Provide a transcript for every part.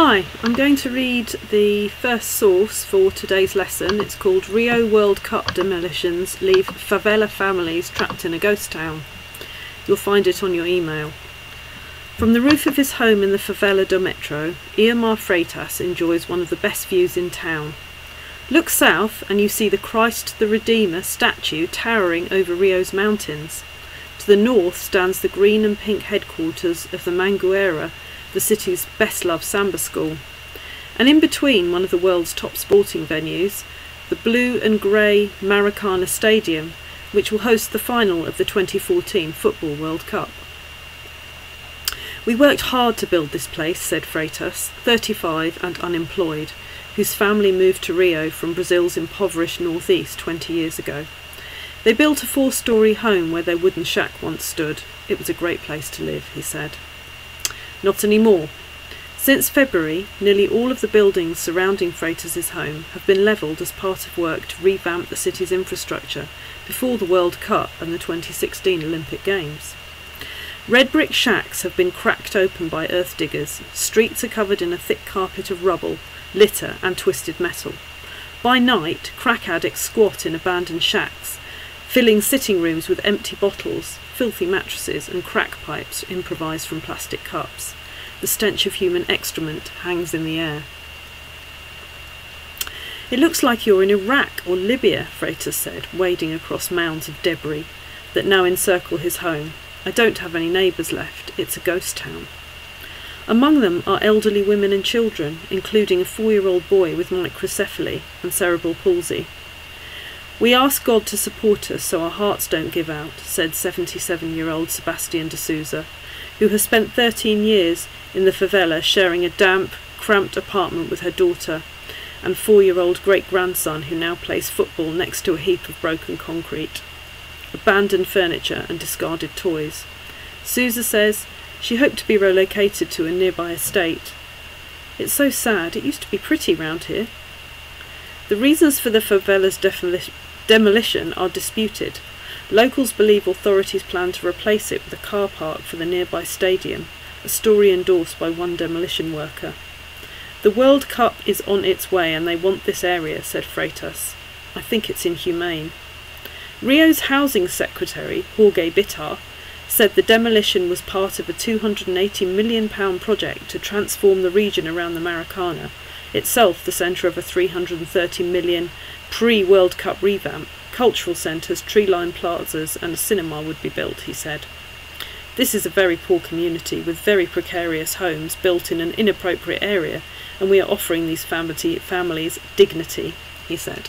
Hi, I'm going to read the first source for today's lesson. It's called Rio World Cup Demolitions Leave Favela Families Trapped in a Ghost Town. You'll find it on your email. From the roof of his home in the Favela do Metro, Iamar Freitas enjoys one of the best views in town. Look south and you see the Christ the Redeemer statue towering over Rio's mountains. To the north stands the green and pink headquarters of the Mangueira, the city's best-loved samba school, and in between one of the world's top sporting venues, the blue and grey Maracana Stadium, which will host the final of the 2014 Football World Cup. We worked hard to build this place, said Freitas, 35 and unemployed, whose family moved to Rio from Brazil's impoverished northeast 20 years ago. They built a 4-storey home where their wooden shack once stood. It was a great place to live, he said. Not anymore. Since February, nearly all of the buildings surrounding Freitas' home have been levelled as part of work to revamp the city's infrastructure before the World Cup and the 2016 Olympic Games. Red brick shacks have been cracked open by earth diggers. Streets are covered in a thick carpet of rubble, litter and twisted metal. By night, crack addicts squat in abandoned shacks, filling sitting rooms with empty bottles, filthy mattresses and crack pipes improvised from plastic cups. The stench of human excrement hangs in the air. It looks like you're in Iraq or Libya, Freitas said, wading across mounds of debris that now encircle his home. I don't have any neighbours left. It's a ghost town. Among them are elderly women and children, including a 4-year-old boy with microcephaly and cerebral palsy. We ask God to support us so our hearts don't give out, said 77-year-old Sebastian de Souza, who has spent 13 years in the favela sharing a damp, cramped apartment with her daughter and 4-year-old great-grandson who now plays football next to a heap of broken concrete, abandoned furniture and discarded toys. Souza says she hoped to be relocated to a nearby estate. It's so sad, it used to be pretty round here. The reasons for the favela's demolition are disputed. Locals believe authorities plan to replace it with a car park for the nearby stadium, a story endorsed by one demolition worker. The World Cup is on its way and they want this area, said Freitas. I think it's inhumane. Rio's housing secretary, Jorge Bitar, said the demolition was part of a £280 million project to transform the region around the Maracana, itself the centre of a £330 million pre-World Cup revamp. Cultural centres, tree-lined plazas and a cinema would be built, he said. This is a very poor community with very precarious homes built in an inappropriate area, and we are offering these families dignity, he said.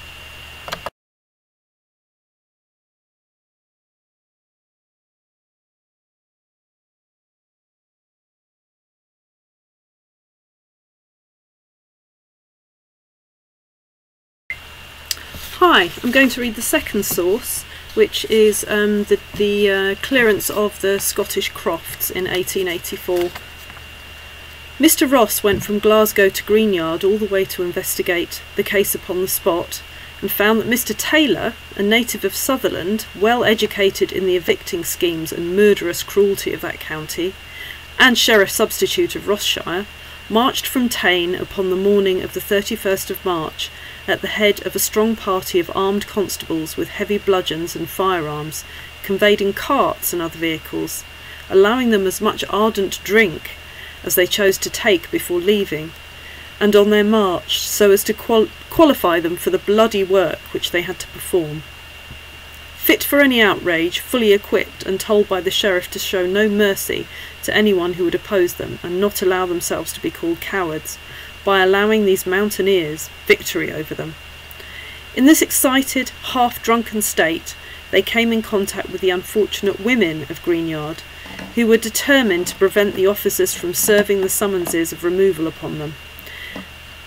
Hi, I'm going to read the second source, which is the clearance of the Scottish crofts in 1884. Mr. Ross went from Glasgow to Greenyard all the way to investigate the case upon the spot, and found that Mr. Taylor, a native of Sutherland, well educated in the evicting schemes and murderous cruelty of that county, and Sheriff Substitute of Rossshire, marched from Tain upon the morning of the 31st of March at the head of a strong party of armed constables with heavy bludgeons and firearms, conveyed in carts and other vehicles, allowing them as much ardent drink as they chose to take before leaving, and on their march so as to qualify them for the bloody work which they had to perform. Fit for any outrage, fully equipped and told by the sheriff to show no mercy to anyone who would oppose them and not allow themselves to be called cowards, by allowing these mountaineers victory over them. In this excited, half-drunken state, they came in contact with the unfortunate women of Greenyard, who were determined to prevent the officers from serving the summonses of removal upon them,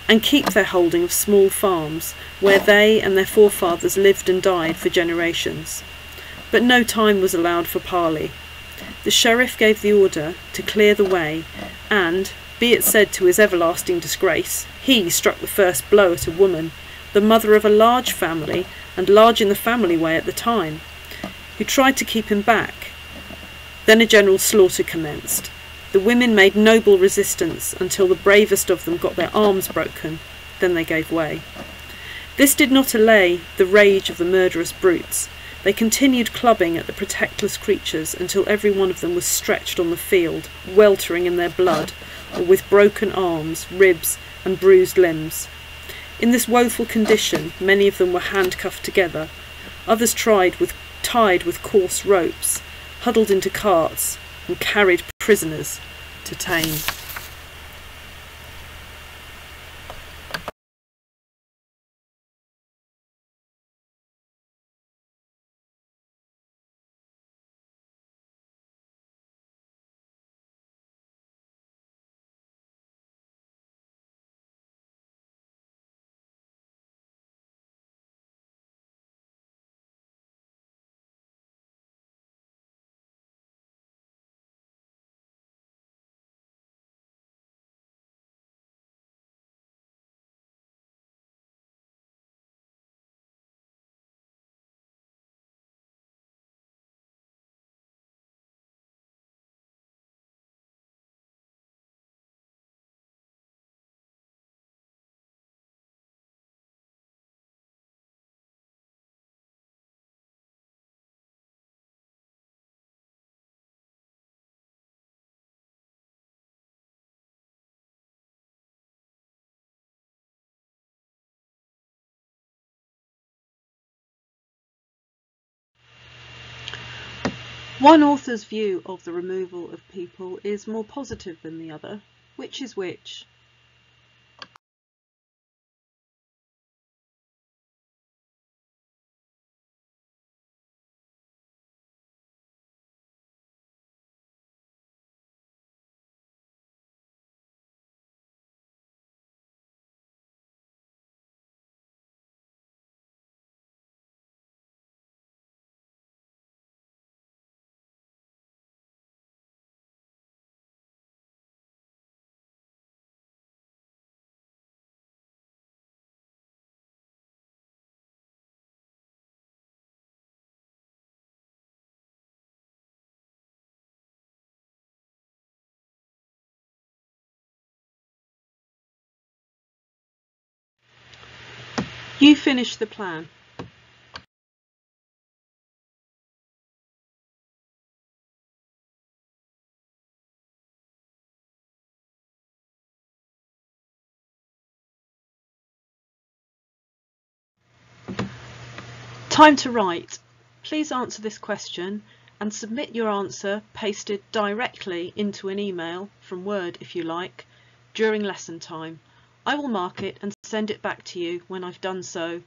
and keep their holding of small farms, where they and their forefathers lived and died for generations. But no time was allowed for parley. The sheriff gave the order to clear the way, and, be it said to his everlasting disgrace, he struck the first blow at a woman, the mother of a large family, and large in the family way at the time, who tried to keep him back. Then a general slaughter commenced. The women made noble resistance until the bravest of them got their arms broken, then they gave way. This did not allay the rage of the murderous brutes. They continued clubbing at the protectless creatures until every one of them was stretched on the field, weltering in their blood, or with broken arms, ribs, and bruised limbs. In this woeful condition, many of them were handcuffed together. Others tied with coarse ropes, huddled into carts, and carried prisoners to tame. One author's view of the removal of people is more positive than the other. Which is which? You finish the plan. Time to write. Please answer this question and submit your answer pasted directly into an email, from Word if you like, during lesson time. I will mark it and send it back to you when I've done so.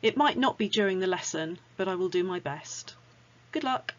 It might not be during the lesson, but I will do my best. Good luck.